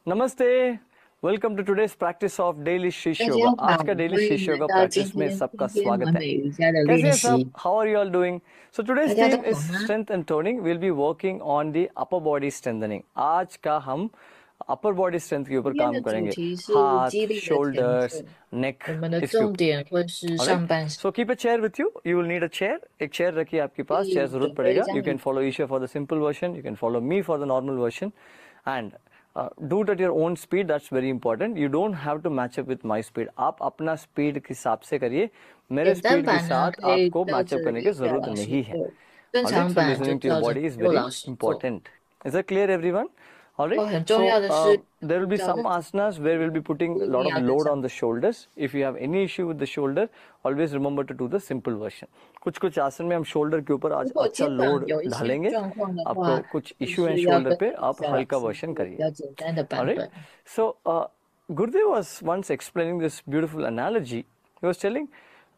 नमस्ते। Welcome to today's practice of daily शिष्य 大家 योगा। 好，आज का डेली 欢迎 शिष्य 来 योगा 到今 प्रैक्टिस में 天 सबका 天天完 स्वागत है। 美瑜伽的 कैसे 练 हैं सब? How are you all doing? So 大 today's 家都 theme is strength and toning. Will be working on the upper body strengthening. आज का हम अपर बॉडी स्ट्रेंथ के ऊपर 今天 काम 的主 करेंगे। 题是 हाथ, 肌力的前 शोल्डर्स, 伸，नेक 我们的 इसके 重 ऊपर। 点会是 alright, 上半身， so keep a chair with you. You will need a chair. एक चेयर रखिए आपके 可 पास। चेयर 以 जरूरत 准备一 पड़ेगा। 张 you can follow Isha for the simple version, you can follow me for the normal version and do it at your own speed. That's very important. You don't have to match up with my speed. आप अपना speed के हिसाब से करिए। मेरे 简单 speed के 版呢，साथ 可以 आपको 照 matchup 着 करने की 瑜伽 जरूरत 老师 नहीं है। 做，正 alright, 常 so 版就 listening to your 照着 body is 右 very 老师做。important. Is that clear, everyone? All 然 right. 后很重 So 要的是 there will 瑜 be 伽的 some 姿 asanas where we'll be 势 putting 一 a 定 lot of 要跟 load 上。on the shoulders. If you have any issue with the shoulder, always remember to do the simple version. कुछ कुछ आसन में हम shoulder के ऊपर 如 आज 果 अच्छा 肩膀 load 有一些 ढालेंगे। 状况的 आपको 话，कुछ 就 इशू है 是要 शोल्डर 跟着 पे, 瑜 आप 伽老 हल्का 师 वर्शन 做比 करिए। 较简单的 All 版 right. 本。So Gurudev was once explaining this beautiful analogy. He was telling,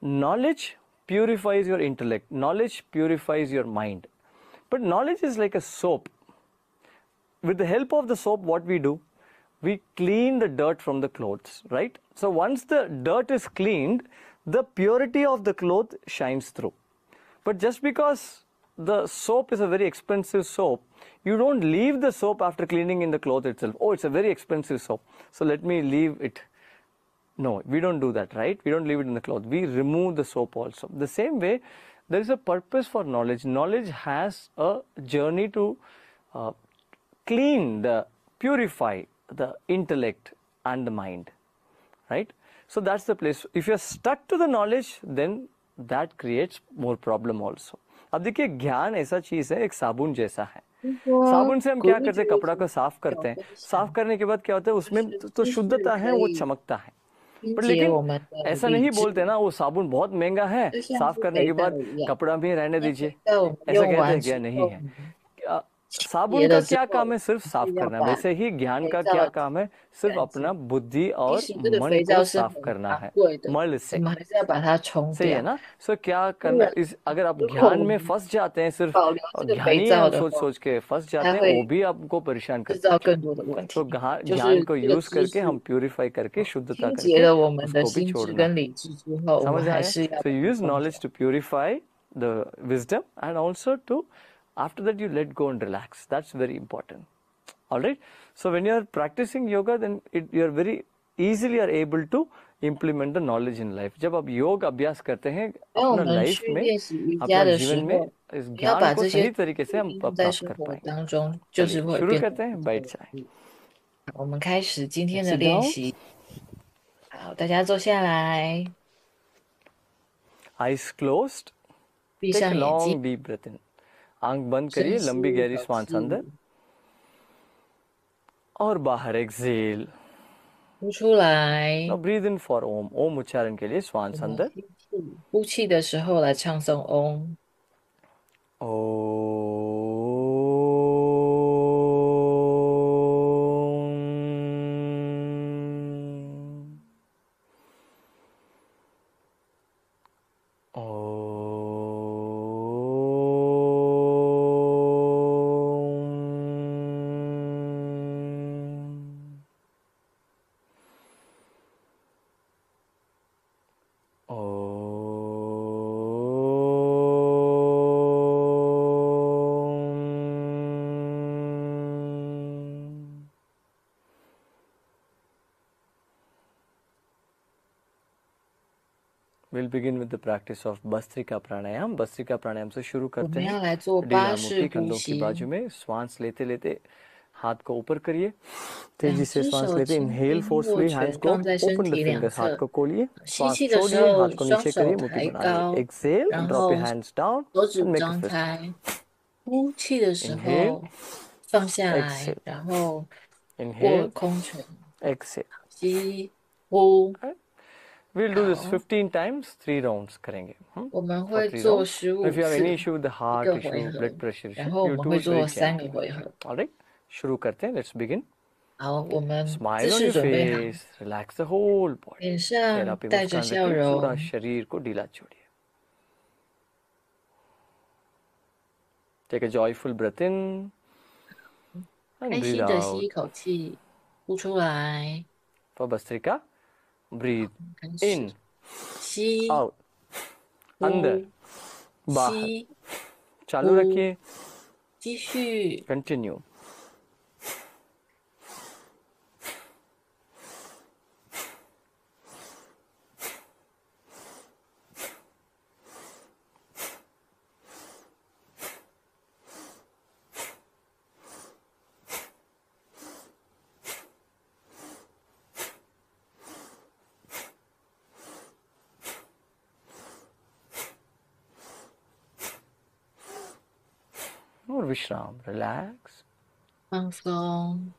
knowledge purifies your intellect. Knowledge purifies your mind. But knowledge is like a soap. With the help of the soap, what we do, we clean the dirt from the clothes, right? So once the dirt is cleaned, the purity of the cloth shines through. But just because the soap is a very expensive soap, you don't leave the soap after cleaning in the cloth itself. Oh, it's a very expensive soap, so let me leave it. No, we don't do that, right? We don't leave it in the cloth. We remove the soap also. The same way, there is a purpose for knowledge. Knowledge has a journey to uh, clean, purify the intellect and the mind, right? So that's the place. If you're stuck to the knowledge, then that creates more problem also. अब देखिए, ज्ञान ऐसा चीज है, एक साबुन जैसा है। 说 साबुन से हम 古 क्या 玉 करते 觉 हैं? 得 कपड़ा को साफ 有 करते हैं। 分 साफ 享，करने के बाद क्या होता है? 就 उसमें 是 तो 知识 शुद्धता है, 可 वो 以 चमकता है। 清 पर 洁 लेकिन 我们的 ऐसा 理 नहीं 智，बोलते ना, वो साबुन बहुत महंगा है, 就像 साफ 是 करने 肥 के 皂 बाद 一样。 कपड़ा भी रहने 那 दीजिए। 肥皂我们 ऐसा 用 कहते 完 हैं क्या? 之 नहीं 后，है। साबुन 洁 का 了之 क्या 后，काम है? सिर्फ 就 साफ 是要 करना। 把 वैसे ही ज्ञान 肥 का 皂 क्या काम है? सिर्फ 干净。अपना बुद्धि 即 और 使这个 मन 肥 को 皂是 साफ 很 करना 昂 है 贵的，मल 我 से। 们还是要把它冲 सही है 掉。ना? सो क्या 不 करना 然， इस, अगर आप 如果 ज्ञान 我 में 们 फंस जाते हैं, सिर्फ 保留这个肥 ज्ञानी है 皂 हम 的 सोच 话， सोच के फंस 它 जाते हैं, वो 会 भी आपको परेशान 制 करता 造 है। 更多的问 तो 题。就 ज्ञान 是 को 这个 यूज 知 करके 识 हम प्यूरिफाई करके, शुद्धता 清洁 करके 了我们的 उसको भी 心智 छोड़ना 跟 है। 理智之后，我们 समझ 还 आया? 是要 So 把 you 它 use 冲掉。 knowledge to purify the wisdom, and also to, after that, you let go and relax. That's very important. All right. So when you are practicing yoga, then you are very easily are able to implement the knowledge in life. जब आप योग अभ्यास करते हैं 当我 अपना 们 life 去 में, 练习瑜伽 अपना 的 जीवन 时 में 候，इस 你要 ज्ञान 把 को 这些 सही 知 तरीके से 识 हम 应用在 प्राप्त 生 कर 活 पाएंगे। 当中，就 चलिए 是会 शुरू 变得 करते हैं, 比较 बैठ 有 जाए। 意义。好，我们开始今天 Let's 的 sit 练 down. 习。好，大家坐下来， Eyes closed. 闭 Take a 上眼睛， long deep breath in. आंख बंद 深 करिए, 吸 लंबी 一 गहरी 口 श्वास अंदर 气， और बाहर Excel. 呼出来。Now breathe in for Om. Om उच्चारण के लिए 我 श्वास 们 अंदर. 吸气，呼气的时候来唱诵嗡。We'll begin with the practice of Bhastrika Pranayam. Bhastrika Pranayam से शुरू 我 करते 们 हैं. 要来做 ढीला 巴式 मुट्ठी 呼 कंधों की 吸， बाजू में. श्वास लेते लेते हाथ को ऊपर करिए. 两 तेजी से 只 श्वास 手 लेते. 轻 इनहेल 轻握 फोर्सफुली, हैंड्स 拳 को 放在身 ओपन द 体两 फिंगर्स. हाथ 侧。 को खोलिए. 吸 श्वास 气的时 छोड़िए, 候， हाथ को 双 नीचे 手 करिए, मुट्ठी 抬 बनाइए. 高， exhale, 然 drop your 后 hands down 手指 and make a 张 fist. 开。呼气的时 Inhale, 候放下来， exhale. 然后握 Inhale, 空拳， exhale. 吸呼。 Right? We'll do this 好， 15 times, 3 rounds करेंगे. 我们 For 会 3做 rounds. Now, if 15 you have any 次，issue with the 一 heart 个回 issue, blood 合，pressure 然 issue, 后我 you 们 do 会 it very 做3个 gently. 回合。All right? शुरू करते हैं. Let's begin. 好，我们姿 Smile on 势 your 准备好， face. Relax the whole body. 脸 चेहरा 上 पे 带着 मुस्कान 笑 रखिए. पूरा 容， शरीर को ढीला छोड़िए. Take a joyful breath in and 开 breathe 心的吸 out. 一口气，呼出来， For Bhastrika, breathe 开始 in, 吸 out, अंदर, 呼 बाहर. 吸 चालू 呼 रखिए. 继续 Continue. और विश्राम. Relax. 放松，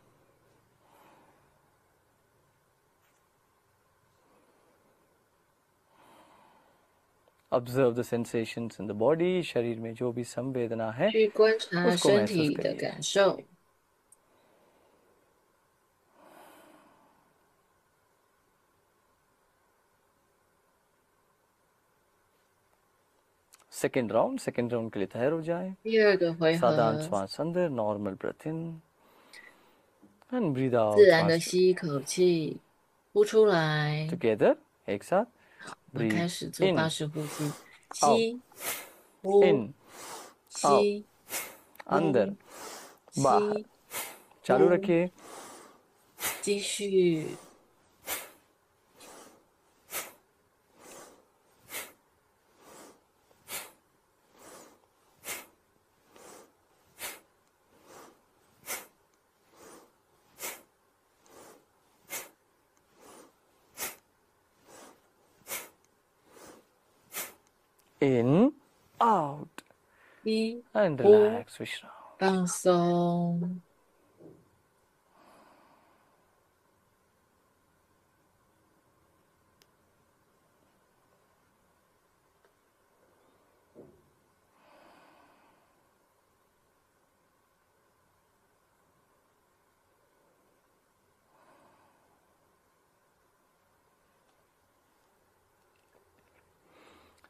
Observe the sensations in the body. शरीर में जो भी संवेदना है去观察 उसको 身 महसूस 体的 करिए. 感受。 Second round के लिए तैयार हो जाए. 第二个回 साधारण 合， श्वास अंदर, normal breath in and breathe 自 out. 然的 श्वास 吸一口气，呼出来。 together. एक साथ. 我们开 Breathe 始做 in, 8式呼吸， out, 吸，呼， in, out, 吸， अंदर, 呼， बाहर. 吸， चालू 呼， रखिए. 继续。 In, out 一， and 呼， relax. विश्राम. 放松。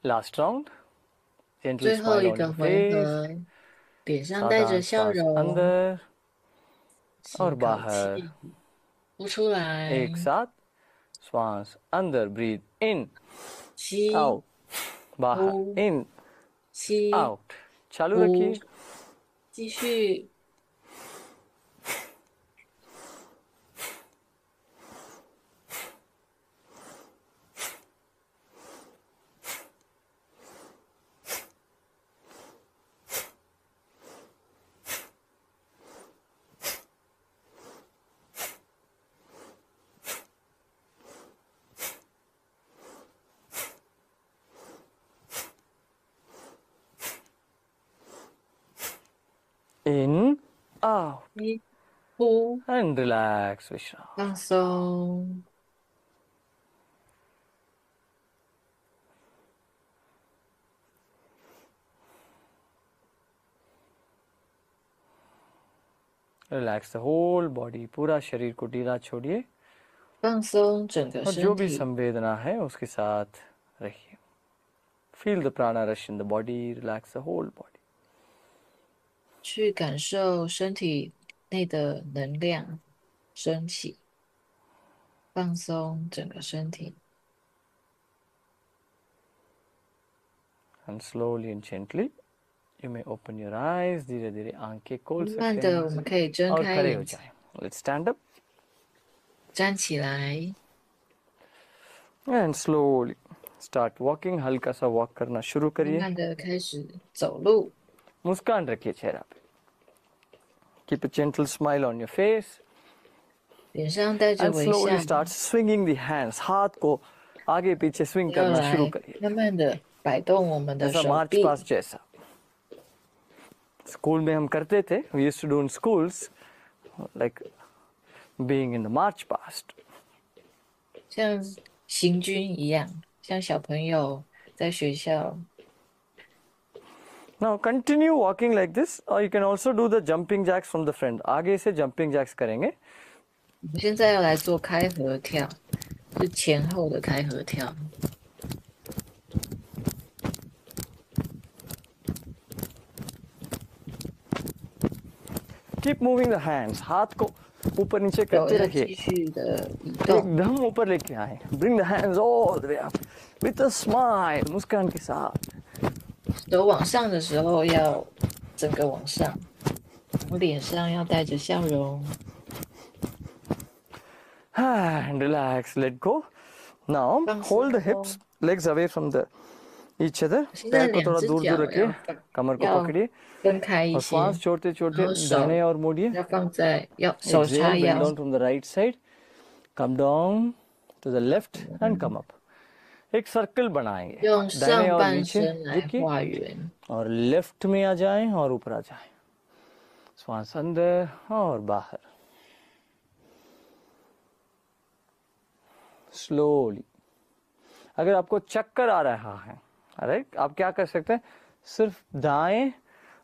Last round. Gentle 最后 smile 一 on 个 your 回 face. 合，脸上带着 साधारण 笑 श्वास 容， अंदर 吸 और 一口 बाहर. 气，呼出来， एक साथ. श्वास अंदर. Breathe in, 吸， out, बाहर. 呼， In, 吸， out. चालू 呼， रखिए. 继续。 In, out 一，呼， and relax. विश्राम. 放松。 Relax the whole body. पूरा शरीर को ढीला छोड़िए. 放松整个 और 身 जो भी 体， संवेदना है उसके साथ रहिए. Feel the prana rush in the body. Relax the whole body. 去感受身体内的能量升起，放松整个身体。 And slowly and gently, you may open your eyes. धीरे धीरे आंखें खोल 慢 सकते 慢的，我们 हैं 可以睁 और 开 खड़े 眼 हो 睛， जाएं. Let's stand up 站起来， and slowly start walking. हल्का सा walk करना शुरू 慢 करिए. 慢的开始走路， मुस्कान रखिए चेहरा पे. Keep a gentle smile on your face 脸上带着 and 微 slowly 笑， start swinging the hands. हाथ को आगे पीछे swing 要 करना शुरू 来 करिए. 慢慢的摆动我们的 जैसा 手 मार्च 臂， पास्ट जैसा. स्कूल में हम करते थे. We used to do in schools like being in the march past. 像行军一样，像小朋友在学校。 Now continue walking like this, or you can also do the jumping jacks from the front. आगे से jumping jacks करेंगे. 我们现在要来做开合跳，是前后的开合跳。 Keep moving the hands. हाथ को ऊपर नीचे 手 करते 要 रहिए 继续的移动， एकदम ऊपर लेके आए bring the hands all the way up with a smile मुस्कान के साथ 手往上的时候要整个往上，然后脸上要带着笑容。 and relax let go now 放 hold the 松 hips legs away from the each other 现在 पैर को 两 थोड़ा 只 दूर 脚 दूर रखिए 要 कमर को 要 पकड़िए 分开一 और 些， श्वास छोड़ते 然 छोड़ते 后 दाहिने 手 और मोड़िए 要放在手叉 exhale bend 腰， down from the right side come down to the left and come up एक सर्कल बनाएंगे 用 दाहिने 上 और 半 नीचे 身来 झुकिए 画圆。 और लेफ्ट में आ जाएं और ऊपर आ जाएं श्वास अंदर और बाहर स्लोली अगर आपको चक्कर आ रहा है राइट आप क्या कर सकते हैं सिर्फ दाएं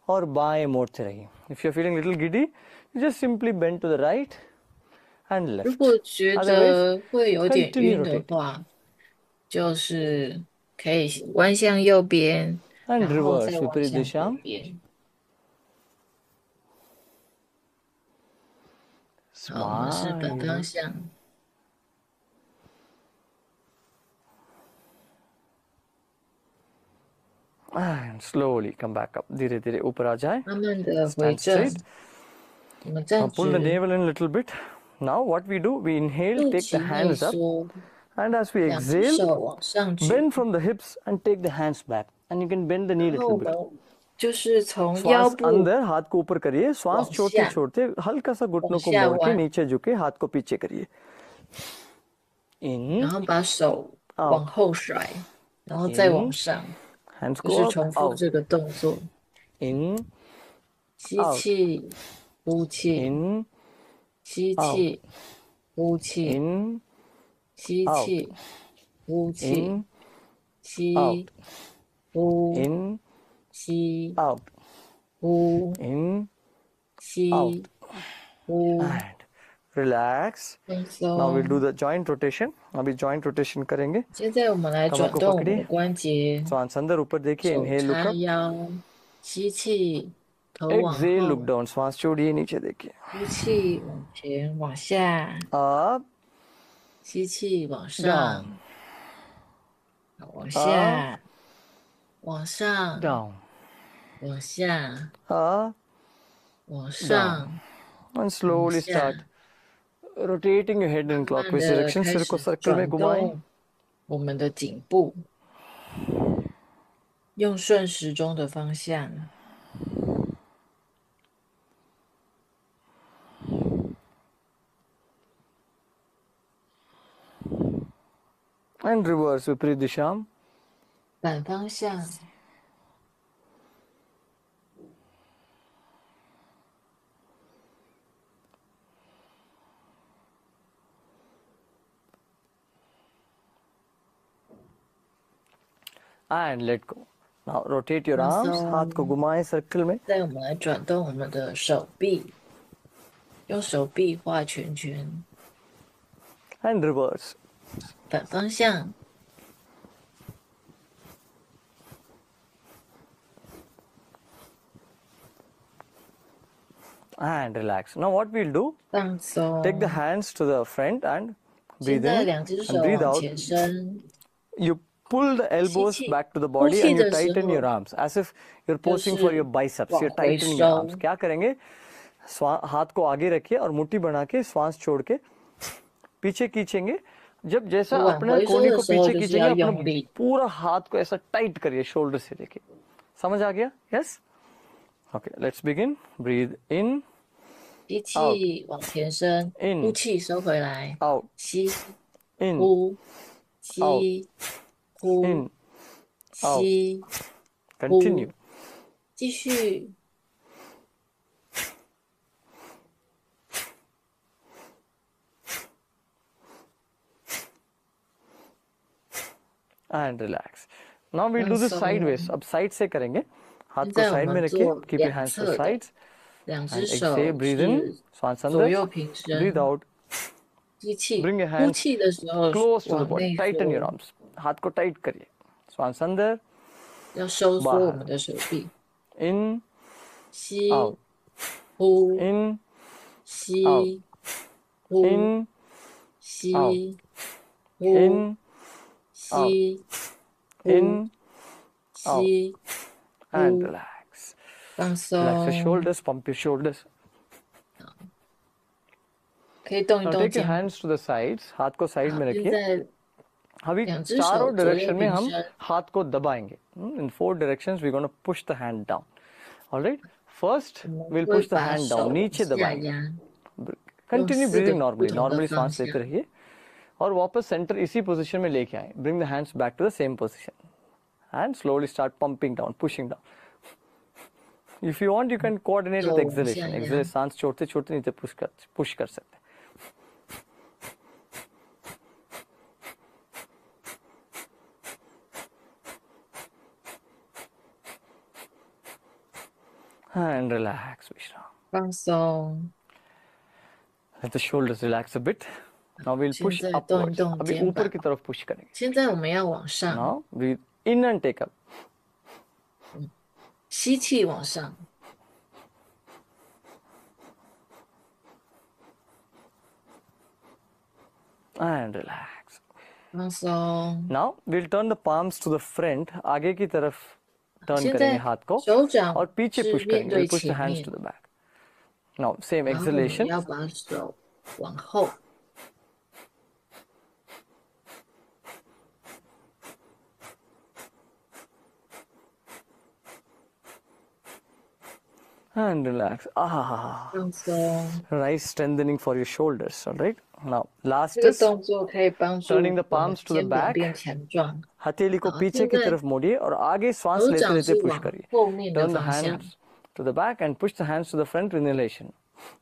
और बाएं मोड़ते रहिए if you are feeling little giddy you just simply bend to the right and 如 left 果觉 otherwise 得会有点 continue 晕的 rotate 话，就是可以弯向右边， and 然后再 reverse 弯 विपरीत 向 दिशा 左边。好，我们是本方 smile 向。 and slowly come back up धीरे धीरे ऊपर आ जाए 慢慢的回 stand 正 straight， 我们站 pull the 直， navel in a little bit now what we do we inhale 肚 take the 脐内 hands up 缩， and as we 两只 exhale 手往上举， bend from the hips and take the hands back and you can bend the knee 然后 little 我 bit 们就是从腰 श्वास 部 अंदर हाथ को ऊपर करिए श्वास वांग छोड़ते xiang। छोड़ते हल्का सा घुटनों को वांग मोड़ के xiang नीचे झुके हाथ को पीछे करिए 然 in 后把手 out 往后甩，然后再往 in 上， hands 就 go 是 up 重复 out 这个动作。 in 吸 out 气，呼气， in 吸 out 气，呼气， in 吸 out 气，呼气， in 吸 out 呼 in 吸 out 呼 in 吸 out 呼， and relax 放 now we'll 松 do。the joint rotation अभी joint rotation करेंगे 现在我们来 कमर 转 को 动我们的 पकड़िए 关节， श्वास अंदर ऊपर देखिए 手 inhale look 叉 up 腰，吸气，头往 exhale look 后， down श्वास छोड़िए नीचे देखिए 呼气往前往下， up 吸气往 down 上，往 up 下，往上， down 往下， up 往 down 上， and 往 slowly 下， start rotating your head in 慢慢 clockwise 的 direction 开 सिर को 始 सर्कल में 转 घुमाएं 动我们的颈部，用顺时钟的方向。 and reverse विपरीत दिशा 反方向， and let go now rotate your 放 arms 松。 हाथ को घुमाएं सर्कल में 再我们来转动我们的手臂，用手臂画圈圈， and reverse 反方向。 and relax now what we'll do 放松。 take the hands to the front and 现 breathe 在 in 两只手 and breathe 往 out 前伸， you pull the elbows 吸气， back to the 呼 body 气 and you 的时 tighten your 候 arms as if you're 就 posing for 是 your biceps 往 you're 回 tightening your 收 arms क्या करेंगे हाथ को आगे रखिए और मुट्ठी बना के श्वास छोड़ के पीछे खींचेंगे जब जैसा 往 अपने 回收 कोहनी 的 को 时候 पीछे 就是 खींचेंगे 要 अपना 用力， पूरा हाथ को ऐसा टाइट करिए शोल्डर से लेके समझ आ गया yes okay let's begin breathe in 吸气往前伸， in 呼气收回来， out 吸 in 呼吸呼 in out 吸 continue 继续。 and relax now we'll do this 放松。 sideways अब साइड से करेंगे हाथ 现 को 在我 साइड में 们 रखिए 做 keep your 两 hands to 侧的， sides 两 and 只 exhale 手 breathe in 是 श्वास 左 अंदर 右平 breathe 伸， out 吸气， bring your 呼 hands 气的时候 close to the 往 body 内 tighten your 缩， arms हाथ को टाइट करिए श्वास अंदर 要收缩我 बाहर 们的手臂， in 吸 out 呼 in out 吸呼 in, 吸呼 in, 吸呼 in, 吸 and 呼， relax. 放 Relax your 松， shoulders, pump your shoulders. 可以动一 Now 动 take your 肩膀。 hands to the sides. हाथ को side 好， में 现 रखिए. 在 अभी 两只 चारों 手左右 डायरेक्शन में 平 हम 伸， हाथ को दबाएंगे. In 4 directions we're going to push the hand down. All right. First 我们 we'll 会 push the 把 hand 手 down. 往 नीचे 下 दबाएंगे. 压，用 Continue 4个 breathing 不 normally. 同的 Normally 方 सांस 向。 लेते रहिए और वापस सेंटर इसी पोजीशन में लेके आए. Bring the hands back to the same position and slowly start pumping down, pushing down. If you want, you can coordinate with 手往下 exhalation. 压， Exhalation सांस छोड़ते छोड़ते नीचे push कर सकते हैं. And relax, Vishram. 放松。 Let the shoulders relax a bit. Now we'll 现 push 在动一 upwards. 动 अभी 肩 ऊपर 膀。 की तरफ push करेंगे. 现在我们要往上， Now breathe in and take up. 吸气往上， And relax. 放松。 Now we'll turn the palms to the front. आगे की तरफ turn 现 करेंगे 在 हाथ को 手掌 और पीछे 是 push 面 करेंगे. 对 We'll push the 前 hands 面 to，the back. Now same 然后我们 exhalation. 要把手往后， And relax. Ah. 放松。 Nice strengthening for your shoulders. All right. Now last 这个 is 动作可以帮助 turning the 我们 palms to the 肩膀 back. 变强壮。 हथेली को हाँ, पीछे की 现在 तरफ मोड़िए और आगे श्वास 手 लेते 掌 लेते 是 पुश 往 करिए. 后面的 Turn the 方向。 hands to the back and push the hands to the front with inhalation.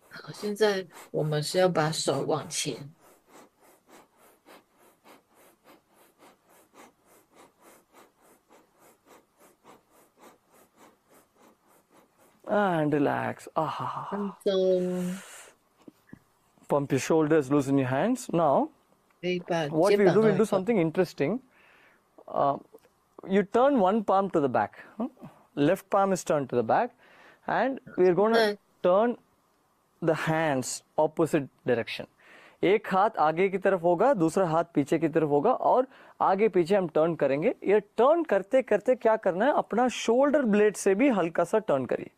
好，现在我们是要把手往前， And relax. Ah. 放松， Pump your shoulders, loosen your hands. Now, 可以把 what 肩 we'll 膀 do, 动 we'll 一 do 动。 something interesting. You turn one palm to the back. Left palm is turned to the back. And we're going to Right. turn the hands opposite direction. एक हाथ आगे की तरफ होगा, दूसरा हाथ पीछे की तरफ होगा और आगे पीछे हम टर्न करेंगे. ये टर्न करते करते क्या करना है, अपना शोल्डर ब्लेड से भी हल्का सा टर्न करिए.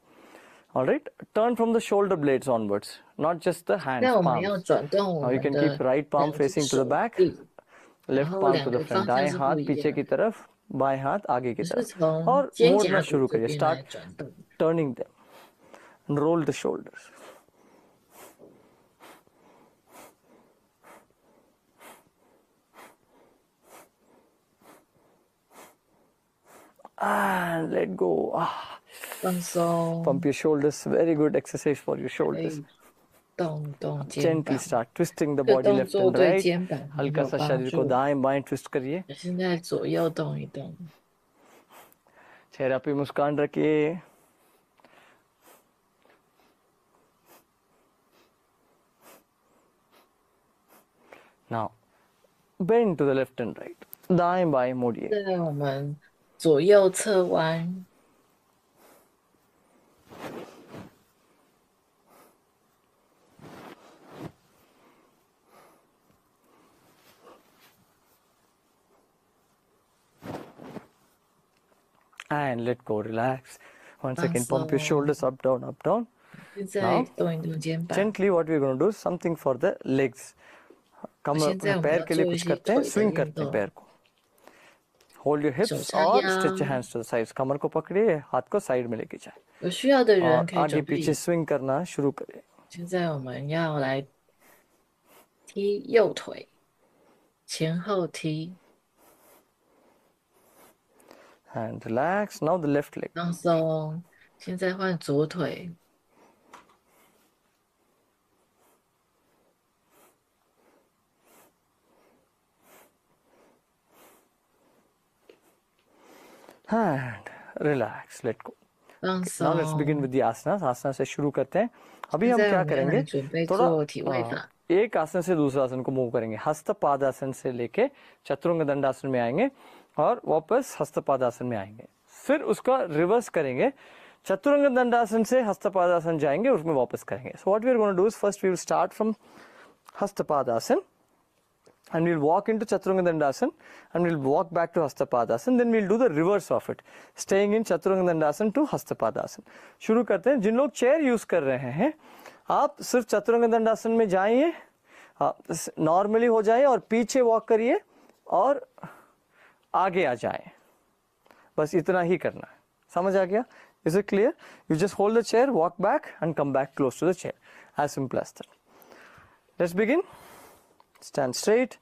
All right, turn from the shoulder blades onwards, not just the hands, 那我们要 palms. 转动我 Now you 们 can 的 keep right palm 两只 facing to the 手 back, 臂，然 left 后 palm 两 to the 个 front. 方向 दाएं 是 हाथ 不一 पीछे 样 की 的， तरफ, बाएं हाथ आगे की 是 तरफ 从 और 肩 मोड़ना 胛骨 शुरू 这 करिए. 边 Start 来转动。 turning them and roll the shoulders. And let go. Ah, 放松， pump your shoulders. Very good exercise for your 可 shoulders. 以动动肩 Gently 膀。 start twisting the 这个 body 动 left 作 and 对 right. 肩膀很 हल्का 有 सा 帮 शरीर को 助。 दाएं बाएं ट्विस्ट करिए. 现在左右动一动， चेहरा पे मुस्कान रखिए. Now bend to the left and right. दाएं बाएं मोड़िए. 现在我们左右侧弯， And let go, relax. Once again, pump your Awesome. shoulders up, down, up, down. 现在 Now 动一动肩膀。 Gently, what we're going to do is something for the legs. कमर 现在我们 पैर 要 के लिए 做一 कुछ 些 करते हैं, 腿的 swing 运 करते हैं 动。 पैर को. Hold your 手 hips 叉 और 腰， stretch your hands to the sides. कमर को पकड़िए, हाथ को साइड में लेके जाए 有需要的人 और 可以 आगे 准备 पीछे swing करना शुरू करें. 现在我们要来踢右腿，前后踢， And relax. Now the left leg. 放松。现在换左腿， And relax. Let go. 放 Now let's begin 松。 with the asanas. आसना से शुरू करते हैं. अभी 现 हम 在 क्या 我们要 करेंगे? 来准备 थोड़ा 做体位法。 एक आसन से दूसरे आसन को मूव करेंगे. हस्त पादासन से लेके चतुरंग दंडासन में आएंगे और वापस हस्त पादासन में आएंगे. फिर उसका रिवर्स करेंगे. चतुरंग दंडासन से हस्त पादासन जाएंगे, उसमें वापस करेंगे. So what we are going to do is first we will start from Hastapadasana. And we'll walk into Chaturanga Dandasana and we'll walk back to Hastapadasana. Then we'll do the reverse of it, staying in Chaturanga Dandasana to Hastapadasana. शुरू करते हैं. जिन लोग chair use कर रहे हैं, आप सिर्फ चतुरंग दंडासन में जाइए, नॉर्मली हो जाए और पीछे वॉक करिए और आगे आ जाए. बस इतना ही करना है. समझ आ गया? Is it clear? You just hold the chair, walk back and come back close to the chair. As simple as that. Let's begin. Stand straight.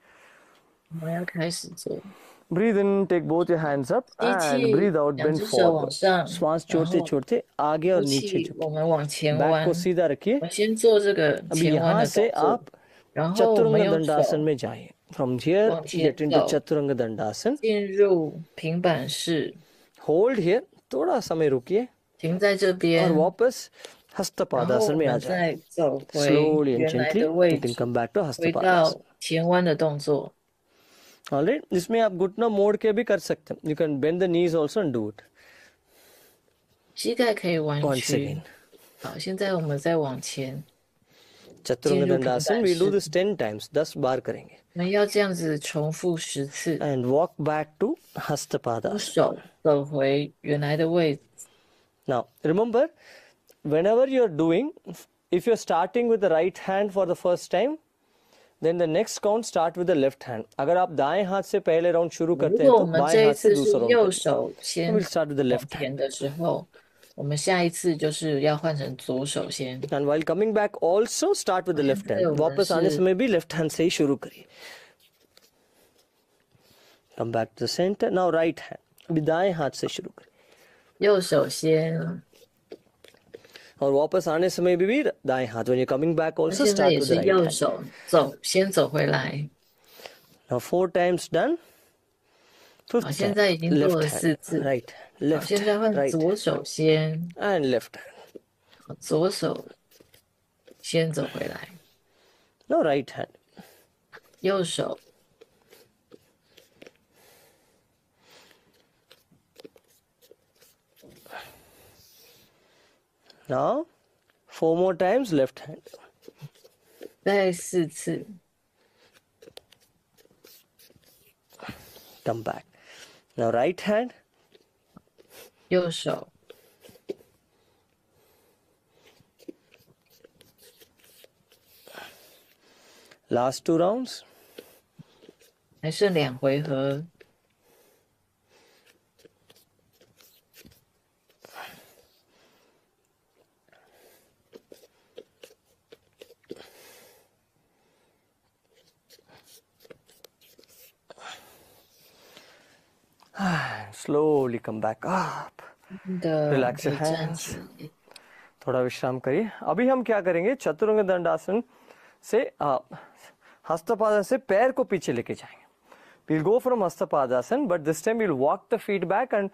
我们要开始做， Breathe in, take both your hands up 吸 and 气， breathe out, 两 bend 只手往 forward. 上， श्वास 然 छोड़ते 后 छोड़ते आगे और 呼 नीचे 气， झुके. 我们往前 back 弯 को。सीधा रखिए. 我先做这个 अभी 前弯 यहाँ 的 से 动作， आप 然后我们 चतुरंग 用 दंडासन 手 में जाइए. From here, 往前 get into 走， Chaturanga Dandasana. 进入平板式， Hold here. थोड़ा समय रुकिए 停在这 और 边， वापस 然后 हस्तपादासन 我 में आ 们 जाए. 再走回 Slowly and 原来 gently 的位 you can 置， come back to 回 Hastapadasana. 到前弯的动作。 Alright, इसमें आप घुटना मोड़ के भी कर सकते हैं. You can bend the knees also and do it. 膝盖可以弯 Once 曲 again.。好，现在我们再往前， Chaturanga 进入平 Dandasana 板 we'll do 式。 this 10 times. 10 बार करेंगे. 我们要这样子重复10次， And walk back to 用 Hastapadasana. 手走回原来的位置。 Now, remember, whenever you're doing, if you're starting with the right hand for the first time, then the next count start with the left hand. अगर आप दाएं हाथ से पहले round शुरू 如 करते हैं 果 तो 我们 बाएं 这一 हाथ से 次 दूसरा 是 राउंड 右 करेंगे. 手 So 先 we'll start with the 往 left hand. 前的时候，我们下一次就是要换成左手先。 And while coming back also start with the left hand. 现在我们 वापस आने 是 समय भी left hand से ही शुरू करिए. Come back to the center. Now right hand. अभी दाएं हाथ से शुरू करिए. 右手先， और वापस आने समय भी दाएं हाथ. When you're coming back 那 also 现在 start 也 with 是 the right 右 hand. 手走，先走回来。 Now 4 times done. 好， Fifth 现 time. 在已经做 Left 了 hand. 4次。 Right hand. 好， Left 现在 hand. 换 Right 左手先， and left hand. 好左手先走回来， Now right hand. 右手 Now 4 more times left hand. 再4次。 Come back. Now right hand. 右手 Last 2 rounds. 还剩2回合。 Slowly come back up. 的 Relax your 可以站 hands. 起来。 थोड़ा विश्राम करिए. अभी हम क्या करेंगे, चतुरंग दंडासन से हस्तपादासन से पैर को पीछे लेके जाएंगे. We'll go from hastapadasan, but this time we'll walk the feet back and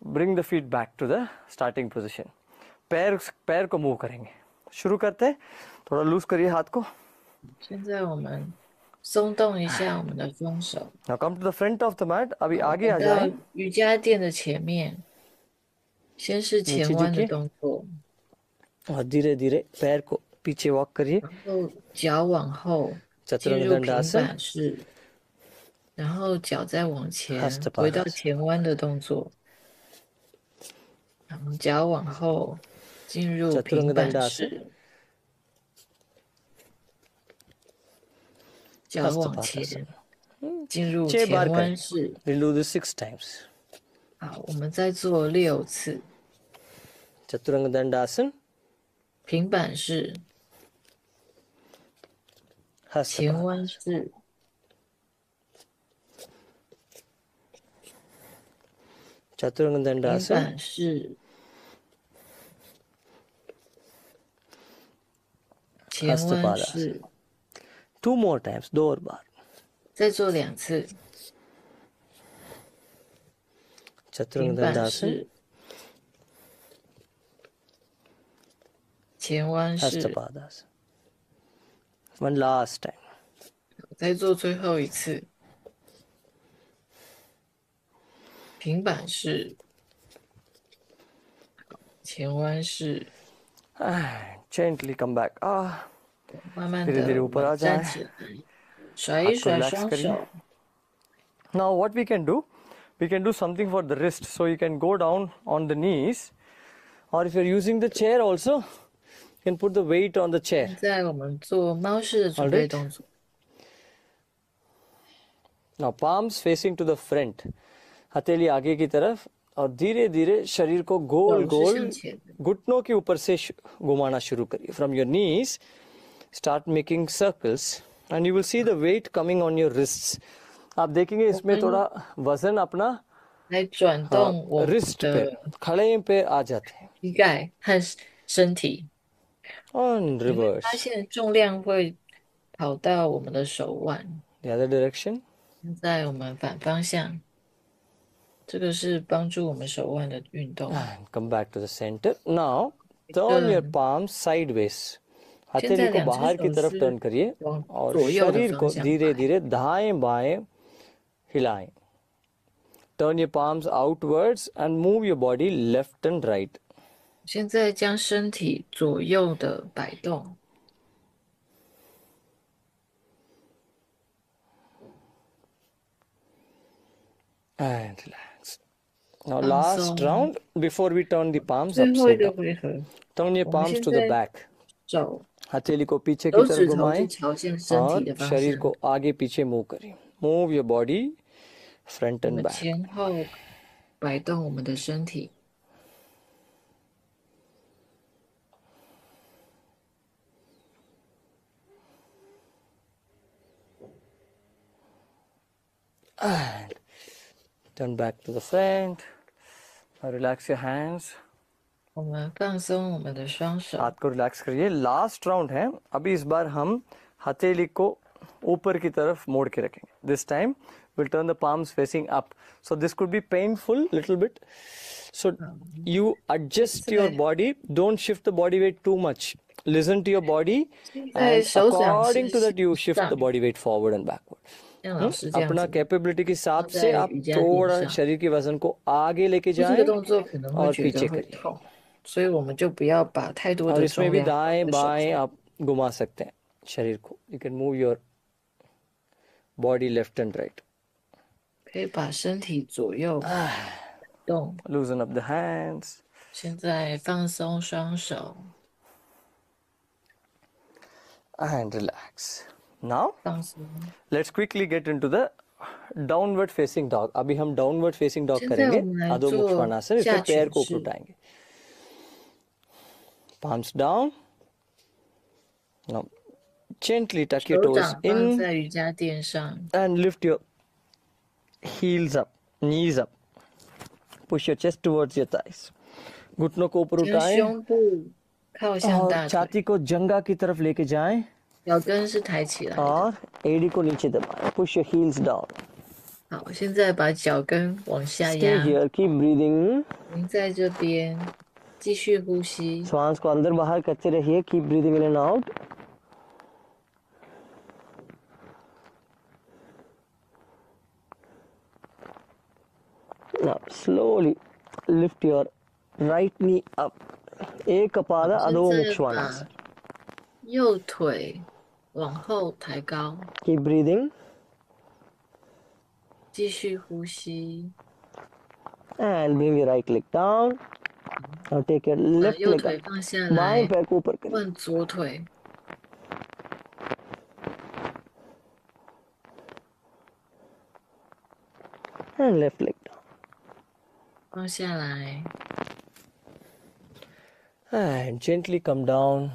bring the feet back to the starting position. पैर को मूव करेंगे. शुरू करते हैं. थोड़ा लूज करिए हाथ को. 现在我们松动一下我们的双手， Now come to the front of the mat. अभी आगे आ 到 जाए. 瑜伽垫的前面，先是前弯的动作， और धीरे धीरे पैर को पीछे वॉक करिए. 然后脚往后进 चतुरंग 入平 दंडासन. 板式，然后脚再往前 Hastapadasan 回到前弯的动作，然后脚往后进入 चतुरंग 平板 दंडासन. 式，脚往前 हस्तपादासन. 进入 6 बार 前弯 करें. 式。 We'll do this 6 times. 好，我们再做6次 Chaturanga Dandasana. 平板式、前 Hastapadasana. 弯式、 Chaturanga 平 Dandasana. 板式、前弯 Hastapadasana. 式， 2 more times. 2 और बार. 再做2次 चतुरंग 平板 दंडासन. 式、前弯式， Hastapadasana. One last time. 再做最后一次平板式、前弯式。 And gently come back. 慢慢 धीरे धीरे 的我 ऊपर 们 आ 站 जाए, 起来，甩 हाथ 一 को 甩 रिलैक्स 双 करिए. 手。 Now what we can do, we can do something for the wrist. So you can go down on the knees, or if you're using the chair also, you can put the weight on the chair. 现在我们做猫式的准 All 备 right. 动作， Now palms facing to the front, हथेली आगे की तरफ और धीरे धीरे शरीर को गोल 手是 गोल 向前的， घुटनों के ऊपर से घुमाना शुरू करिए. From your knees, start making circles and you will see the weight coming on your wrists. आप देखेंगे इसमें थोड़ा वजन अपना 来转动我们 रिस्ट पे 的 खड़े पे आ जाते हैं. 膝盖和身体。 On 你会发 reverse, 现重量会跑到我们的手腕。 the other direction. 现在我们反方向，这个是帮助我们手腕的运动。 And come back to the center. Now turn your Good. palms sideways. 现在 हथेली को 两只 बाहर की 手 तरफ 是 टर्न करिए 往 और 左右的 शरीर 方 को 向 धीरे 摆。 धीरे दाएं बाएं हिलाएं. Turn your palms outwards and move your body left and right. 现在将身体左右的摆动， And relax. Now 放 last 松。 round before we turn the palms 最后一 upside 个 down. 回合， Turn your 我们 palms 现 to the 在 back. 手 हथेली को पीछे की 手 तरफ 指头是 घुमाएं 朝向身体 और 的方 शरीर 向， को आगे पीछे मूव करें. Move your body front 我 and 们 back. 前后摆动我们的身体。 And turn back to the front. Now relax your hands. 我们放松我们的双手， हाथ को रिलैक्स करिए. लास्ट राउंड है. अभी इस बार हम हथेली को ऊपर की तरफ मोड़ के रखेंगे. This time we'll turn the palms facing up. So this could be painful little bit. So you adjust your body. Don't shift the body weight too much. Listen to your body 现在 and 手掌 according 是 to that you 向 shift the 上， body weight forward and backward. 像老师这样 अपना 子。 capability के हिसाब 放 से 在 आप 瑜伽垫 थोड़ा 上， शरीर के वजन को आगे लेके 这个 जाएं 动作可能会 और 觉 पीछे 得会 करिए. 痛，所以我们就不要把太多 और 的 इसमें 重 भी 量放 दाएं 在手 बाएं 上。 आप घुमा सकते हैं शरीर को. You can move your body left and right. 可以把身体左右动。 Loosen up the hands. 现在放松双手， And relax. Now 放松。 let's quickly get into the downward facing dog. अभी हम downward facing dog 现在我 करेंगे. 们来 अधोमुख 做 श्वानासन. 下 इसमें पैर 犬 को ऊपर 式。 उठाएंगे. Palms down. Now gently tuck your 手 toes 掌放 in 在瑜伽垫上， and lift your heels up, knees up. Push your chest towards your thighs. घुटनों को ऊपर 将 उठाएं 胸部靠向 और 大腿， छाती को जंघा की तरफ लेके जाएं 脚跟是抬起来的。 और एड़ी को नीचे दबाएं. Push your heels down. 好，现在把脚跟往下 Stay 压， here. Keep breathing. 您在这边继续呼吸。 श्वास को अंदर बाहर करते रहिए. Keep breathing in and out. Now slowly lift your right knee up. Ekapada 现 Adho 在 Mukshwanasana. 把右腿往后抬高， Keep breathing 继续呼吸。 and bring your right leg down. Now take your 把 left 右 leg 腿 up. 放下 बाएं 来， पैर को ऊपर करें. 换左腿， And left leg down. 放下来， And gently come down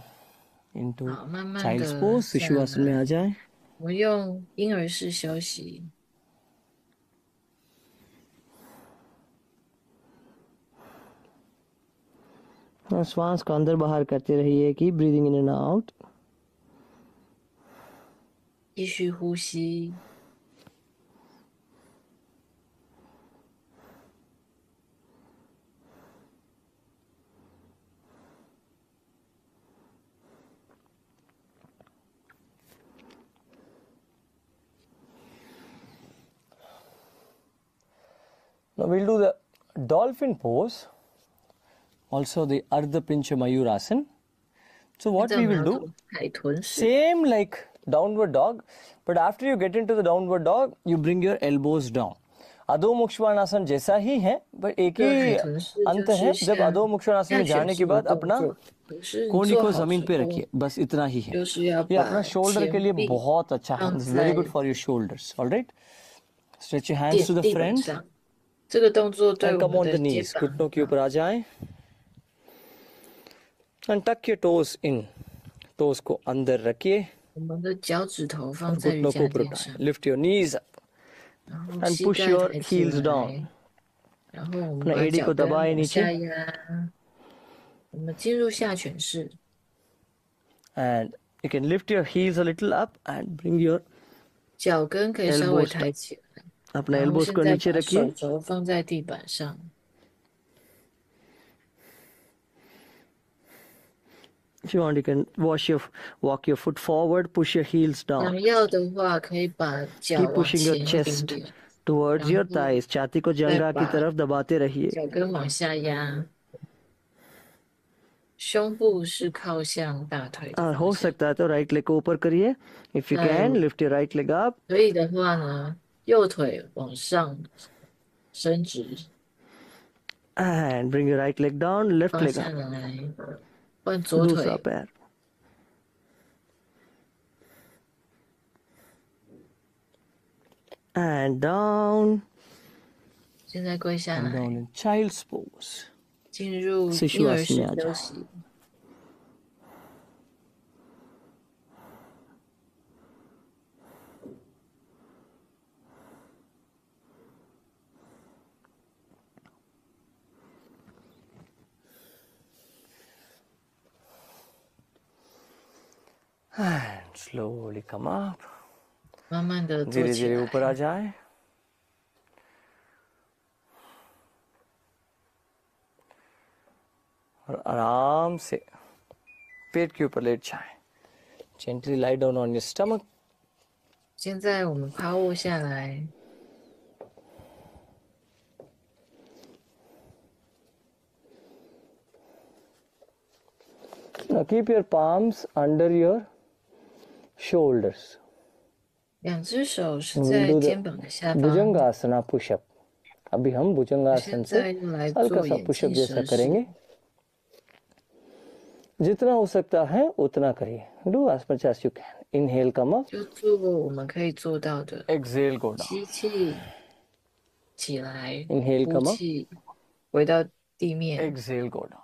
into 好，慢慢 child's 的 pose. 下 सुशुआसन में 来。 आ जाए. 我们用婴儿式休息。 और श्वास को अंदर बाहर करते रहिए. Keep breathing in and out. 继续呼吸。 Now we'll do the dolphin pose. Also the Ardha Pincha Mayurasana. So what 这样 we 我们 will 要 do, 做海豚式， same like downward dog, but after you get into the downward dog, you bring your elbows down. अधो मुक्षवाणासन जैसा ही है, but एक 这个海 ही 豚式 अंतर 就 है 是 जब 像 अधो मुक्षवाणासन 下 में 犬 जाने के 式的 बाद 动 अपना 作，可是你 कोहनी 做 को 好 जमीन 之 पे 后， रखिए, बस इतना ही है. 就是要 ये अपना 把 शोल्डर के लिए 前臂 बहुत अच्छा है. 放 This is very 在 good for your shoulders. All right. Stretch your hands 垫 to the 地板 front 上。这个动作对 and 我 come 们 on 的 the 肩 knees. 膀 घुटनों 很 के 好。 ऊपर आ जाएं and tuck your toes in. Toes को अंदर रखिए 我们的脚趾头 और 放在瑜 घुटनों को 伽 ऊपर 垫 उठाएं. 上， Lift your knees up 然后 and 膝 push 盖 your 抬起 heels 来， down. 然后我们 अपना 把 एड़ी 脚 को 跟 दबाए 往下 नीचे 压，我们进入下犬式。 and you can lift your heels a little up and bring your 脚跟可以稍微 elbows 抬起来， अपने 然后 elbows 现 को 在 नीचे 把手 रखिए. 肘放在地板上， If you want, you can walk your foot forward, push your heels 想 down. 要的话可以把脚 Keep 往 pushing your 前一点 chest 点， towards 然 your 后 thighs. छाती को 再 जंघा की 把 तरफ दबाते रहिए. 脚跟往下压，胸部是靠向大腿的 और 方 हो 向。 सकता है तो राइट लेग को ऊपर करिए. If you can, lift your right leg up 可以的话呢，右腿往上伸直， and bring your right leg down, left 放 leg 下 up. 来，换左 दूसरा 腿， पैर and down 现在跪下 and 来， down in child's pose. 进入 शिशु 婴儿 आसन 式 में आ 休 जाए. 息。 And slowly come up. 慢慢的坐 धीरे 起 धीरे ऊपर आ 来， जाए. और आराम से पेट के ऊपर लेट जाए. Gently lie down on your stomach. 现在我们趴卧下来， Now keep your palms under your shoulders. 两只手是 We'll 在 do 肩 the 膀的下方。 bhujangasana pushup. अभी हम 我 भुजंगासन 现 से 在又来 हल्का 做 सा 眼 पुशअप 镜 जैसा 蛇式， करेंगे. जितना हो सकता है उतना करिए. Do as much as you can. Inhale, come up. 就做我们可以做到的。 Exhale, go down. 吸气，起来， Inhale, 呼 come up. 气，回到地面。 Exhale, go down.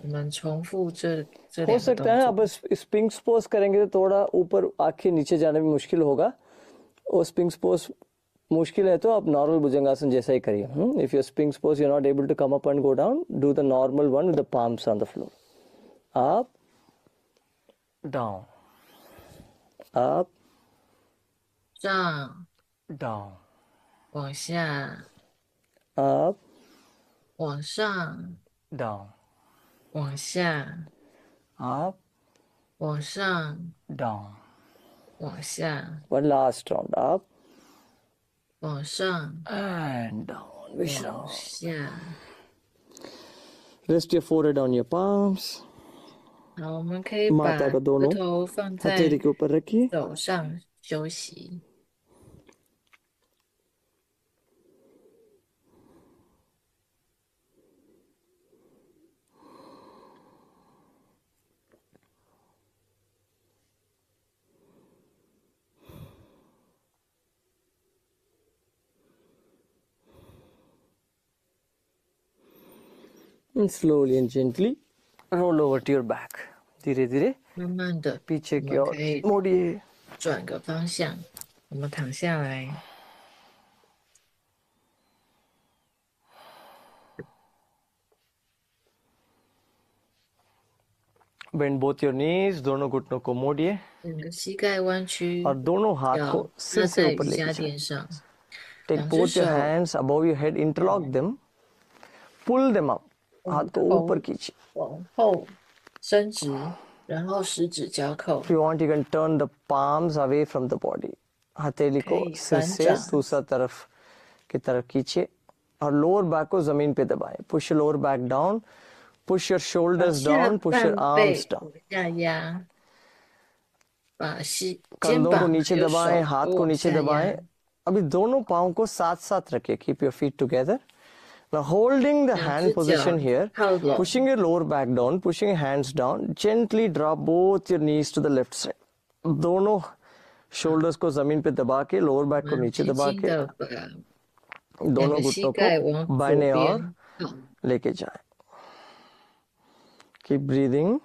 我们重复这 हो 两个 सकता 动 है 作 अब स्पिंक्स पोज करेंगे तो थोड़ा ऊपर आंखें नीचे जाने में मुश्किल होगा. और स्पिंक्स पोज मुश्किल है तो आप नॉर्मल भुजंगासन जैसा ही करिए. If your sphinx pose you are not able to come up and go down, do the normal one with the palms on the floor. Up, down, up, 上 down, 往下， up, 往上， down, 往下， up, 往上， down. 往下， One last round. Up 往上， and down. 往 Vishram. 下。 Rest your forehead on your palms. 好，我们可以把 माथा का 额 दोनों 头放在 हथेली के ऊपर रखिए. 手上休息。 And slowly and gently roll over to your back. धीरे धीरे 慢慢的， पीछे 我 की 们 ओर 可以 मोड़िए. 转个方向，我们躺下来， Bend both your knees. दोनों घुटनों को मोड़िए 整个膝盖弯曲， और दोनों हाथ को 脚 सिर 踏 से 在 ऊपर 瑜 लेके 伽 जाए. 垫上， Take 两只 both your 手 hands above your head. Interlock them. Pull them up. हाथ को ऊपर कीजिए. 往后伸直，然后十指交扣 If，you want, you can turn the palms away from the body. हथेली को Okay, सिर से पंजा. दूसरा तरफ की तरफ खींचिए और लोअर बैक को जमीन पे दबाएं. Push your lower back down. Push your 把 shoulders 下 down, push your 半 arms 背 down. 往下压，把肩 कंधों को 膀 नीचे 还有 दबाएं, 手 हाथ 都 को 往 नीचे 下 दबाएं. 压， अभी दोनों पाँव को साथ साथ रखिए. Keep your feet together. Now holding the 两 hand 只脚 position here, 靠拢， pushing your lower back down, pushing your hands down, gently drop both your knees to the left side. दोनों shoulders को जमीन पे दबा के, lower 我 back को 们 नीचे 轻 दबा 轻 के 的把两 दोनों 个膝 घुटनों 盖 को 往左 बाएं ओर 边靠， लेके जाएं. Keep breathing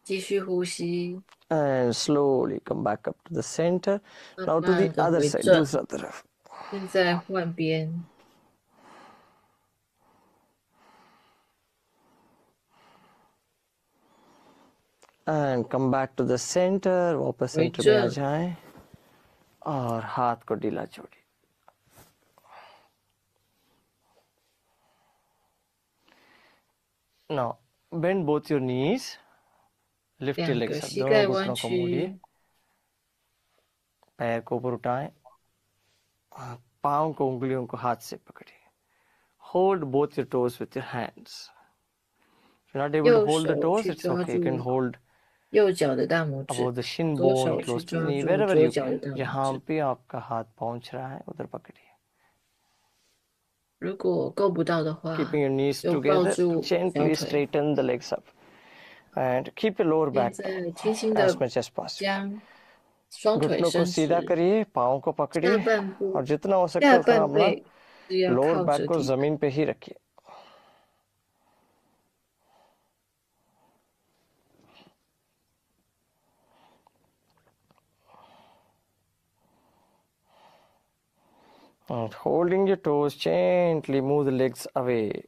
继续呼吸， and slowly come back up to the center. 慢 Now to the 慢的 other 回 side, 正。 दूसरा तरफ. 现在换边， And come back to the center. वापस 回 सेंटर में आ 正， जाएं और हाथ को ढीला छोड़िए. Now bend both your knees. Lift your 两个 legs up. 膝 दोनों 盖弯 घुटनों को मोड़िए. 曲， पैर को ऊपर उठाएं. पाँव को उंगलियों को हाथ से पकड़िए. Hold both your toes with your hands. If you're not able to 右 hold the 手 toes, 去 it's 抓 okay. You can 住 hold 右脚的大拇指， above the shin 左 bone, 手去 close to the 抓 knee, 住 wherever 左 you 脚的 can. 大拇 जहाँ 指。 पे आपका हाथ पहुंच रहा है उधर पकड़िए. 如果够不到的话， Keeping your knees 就抱 together, 住小 gently 腿。 straighten the legs up. And keep your lower 现 back 在 down 轻轻 as 的 much as possible. 将双腿 घुटनों को 伸 सीधा 直， करिए, पाँव को 下 पकड़िए 半部 और जितना हो सकता 下 है उतना 半 अपना 背是要 लोअर 靠 बैक 着 को 地板。 जमीन पे ही रखिए. And holding your toes, gently move the legs away.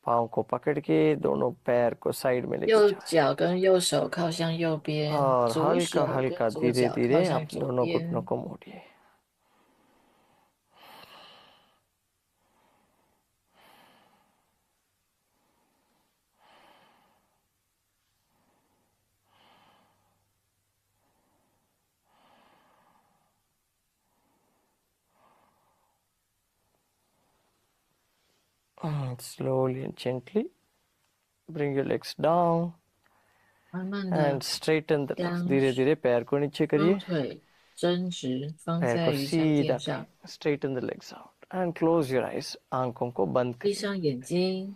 पाँव को पकड़ के दोनों पैर को साइड में लेके 右 जाओ 脚跟右手靠向右边， और 左 हल्का 手跟 हल्का 左 धीरे 脚靠 धीरे 向 आप 左 दोनों घुटनों 边。 को मोड़िए. Slowly and gently bring your legs down 慢慢的 and straighten the legs. 将 धीरे धीरे पैर को नीचे 双 करिए, 腿伸直，放 पैर 在 को 瑜伽 सीधा 垫上， करें. Straighten the legs out and close your eyes. आंखों को बंद 闭 करिए. 上眼睛。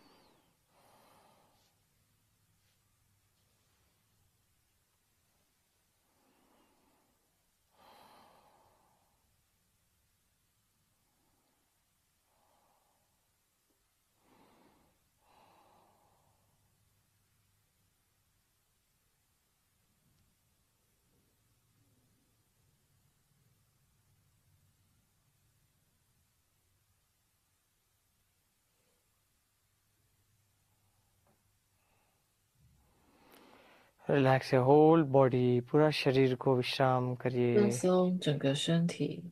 Relax your whole body. पूरा शरीर को विश्राम 放 करिए. 松整个身体，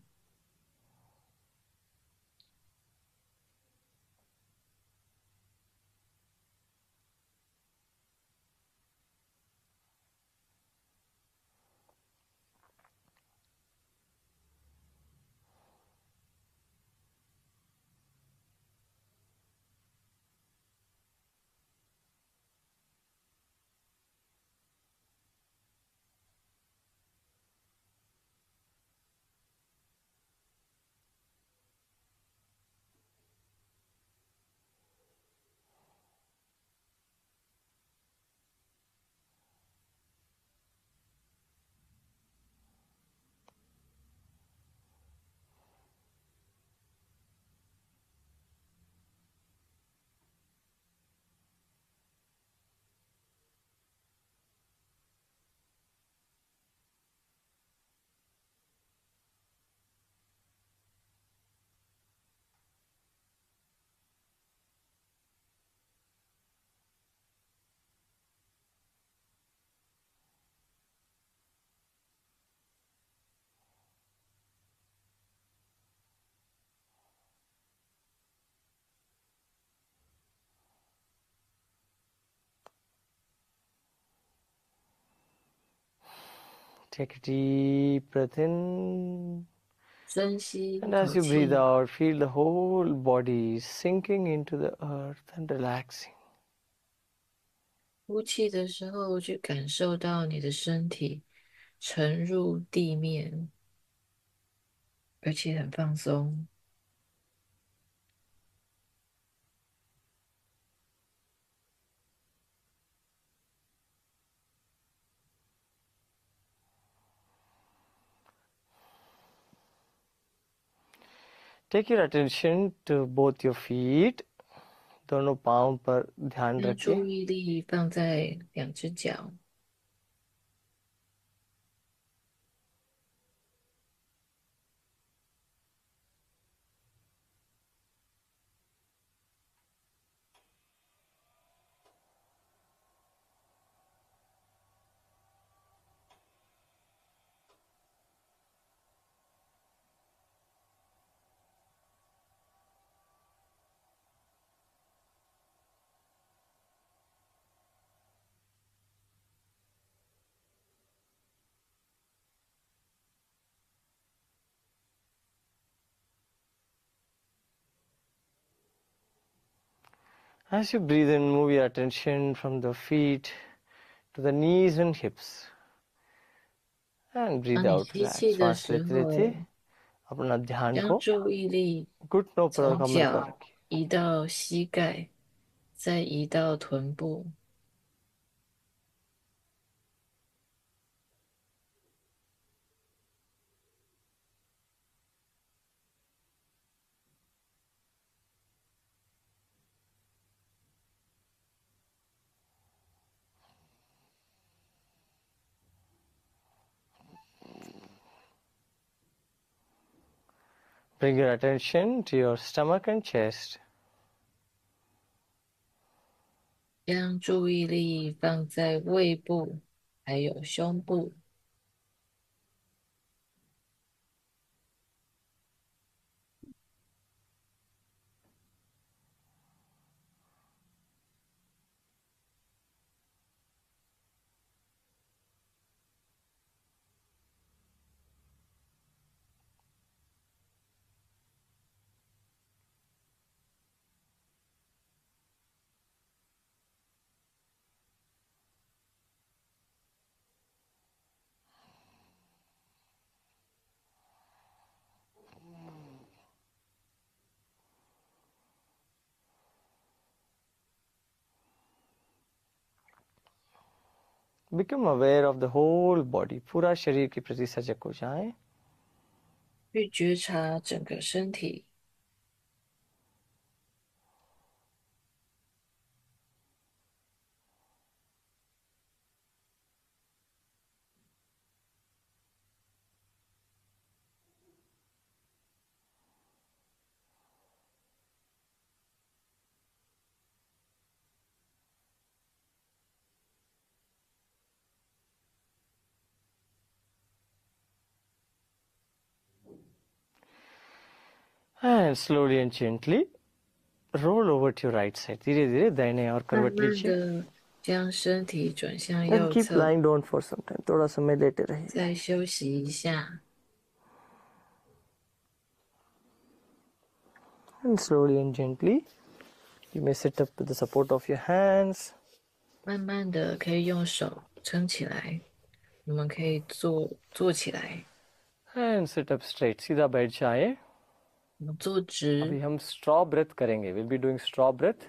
Take a deep breath in. 深吸一 And 口 as you breathe 气， out, feel the whole body sinking into the earth and relaxing. 呼气的时候，去感受到你的身体沉入地面，而且很放松。Take your attention to both your feet. दोनों पाँव पर ध्यान 将 रखें. 注意力放在两只脚，As you breathe in, move your attention from the feet to the knees and hips. And breathe 当你 out, 吸 relax. 气的 श्वास 时 लेते लेते 候， अपना ध्यान 将 को 注意力 घुटनों पर और 从 कमर पर 脚 रखिए. 移到膝盖，再移到臀部。Bring your attention to your stomach and chest. 将注意力放在胃部，还有胸部。Become aware of the whole body. पूरा शरीर के प्रति सजग हो जाएं. 去觉察整个身体，And slowly and gently roll over to your right side. धीरे धीरे दाहिने और 慢 करवट 慢 लीजिए. 的将身体转向 And 右 keep 侧， lying down for some time. थोड़ा समय लेटे रहिए. 再休息一下。 And slowly and gently, you may sit up with the support of your hands. 慢慢的可以用手撑起来，我们可以坐起来， And sit up straight. सीधा बैठ जाए. 我们坐直 अभी हम straw breath करेंगे. We'll be doing straw breath.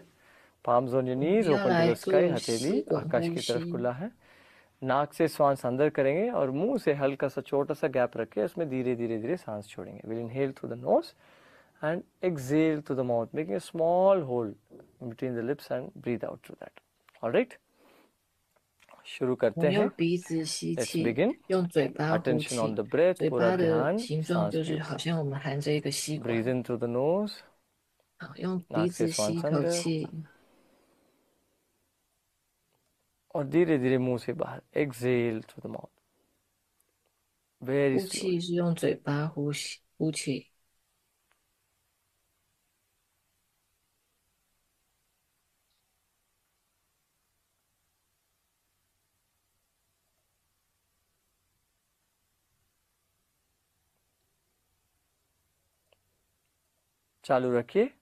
Palms on your 我们 knees, 要 open to 来 the sky. 做 हथेली 吸管 आकाश 呼 की तरफ 吸。 खुला है. नाक से सांस अंदर करेंगे और मुंह से हल्का सा छोटा सा गैप रख के उसमें धीरे धीरे धीरे सांस छोड़ेंगे. We'll inhale through the nose and exhale through the mouth, making a small hole between the lips and breathe out through that. All right. शुरू 我 करते 们 हैं. 用鼻子吸 Let's 气， begin. 用嘴巴呼 Attention on 气。 the breath. 嘴 पूरा 巴的 ध्यान 形状 सांस 就 के 是好 ऊपर. 像我们含着一个吸 Breathe 管。 in through the nose. 好，用鼻 नाक से 子吸 सांस 一口 अंदर 气， और धीरे धीरे मुंह से बाहर. Exhale through the mouth. Very 呼 slowly. 气是用嘴巴呼气。 चालू रखिए. 继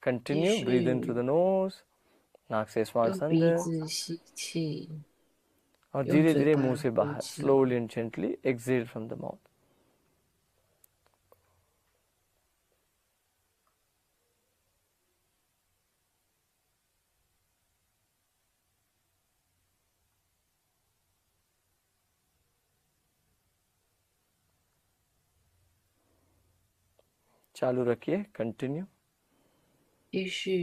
Continue. Breathe in through 续 the nose. नाक से श्वास 用鼻 अंदर 子吸气， और 用 धीरे 嘴 धीरे 巴 मुंह से 呼 बाहर 气。 slowly and gently exhale from the mouth. चालू रखिए, continue. 继续。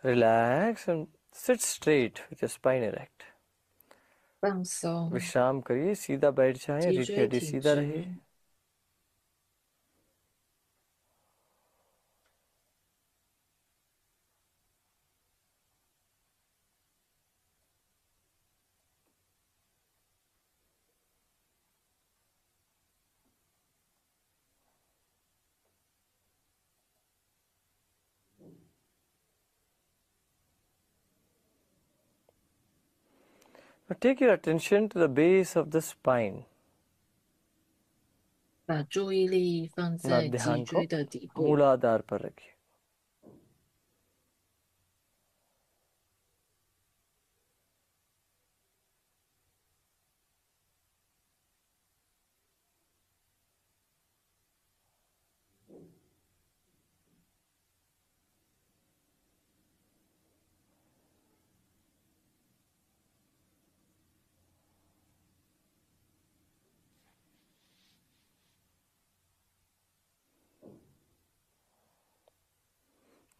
Relax and sit straight with your spine erect. 放松， विश्राम करिए, सीधा बैठ जाएं, 脊 रीढ़ की 椎 हड्डी 挺 सीधा 直， रहे. Now take your attention to the base of the spine. 把注意力放 अपना 在脊 ध्यान 椎 को 的底部， मूलाधार पर रखिए.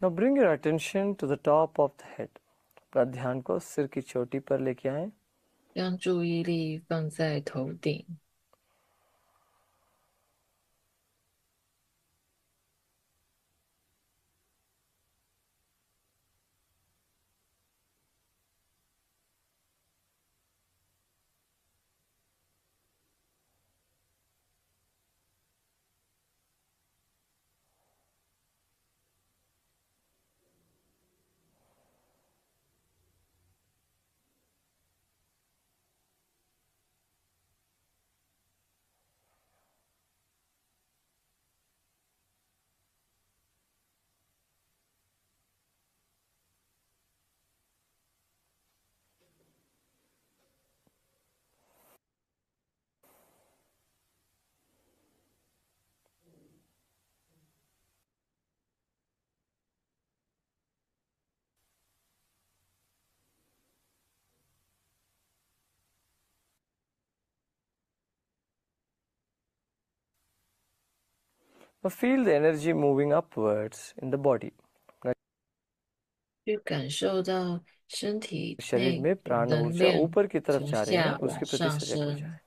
Now bring your attention to the top of the head. अपना ध्यान को सिर की चोटी पर लेके आएं. 将注意力放在头顶， Now feel the energy moving upwards in the body. 去感受到身体 शरीर 内 में 的 प्राण 能 ऊर्जा 量 ऊपर की तरफ 从 जा रही है, 下往 उसके प्रति 上 सजग हो 升， जाए.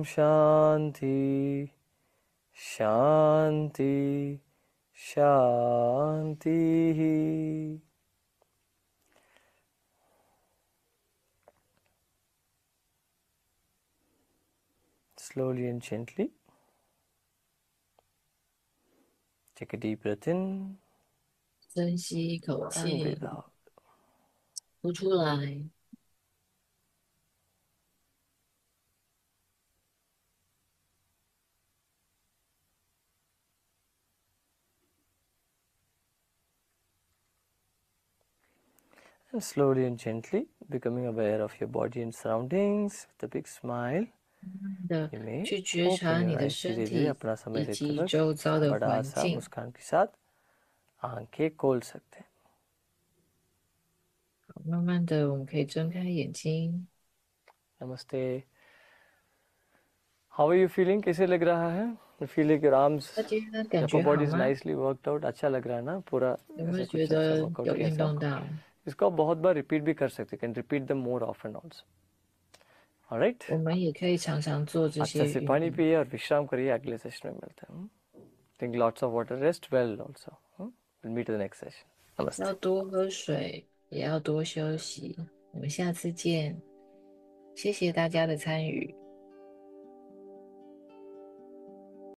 Shanti, Shanti, Shanti. Slowly and gently take a deep breath in 深吸一口 and 气， breathe out. 呼出来。And slowly and gently becoming aware of your body and surroundings with a big smile. 的 You may 去觉 open 察 your 你的 eyes 身 धीरे धीरे 体 अपना समय 以 लेते 及 वक्त 周遭的 बड़ा 环 सा 境。 मुस्कान के साथ आंखें खोल सकते हैं. 好慢慢的，我们可以睁开眼睛。 Namaste. How are you feeling? कैसे लग रहा है? You feel like your arms, 大家感 your 觉 upper 好 body is 吗？ nicely worked out. अच्छा लग रहा है ना? पूरा 有没有 ऐसे 觉 कुछ अच्छा 得 workout 有 किया 运 से 动 आपको. 到？ इसको आप बहुत बार repeat भी कर सकते हैं. You can repeat them more often also. Alright? 我们也可以常常做这 अच्छा 些 से 运 पानी 动。 पिए और विश्राम करिए. अगले सेशन में मिलते हैं. Drink lots of water. Rest well also. We'll meet in the next session. 要 Namaste. 多喝水，也要多休息。我们下次见，谢谢大家的参与。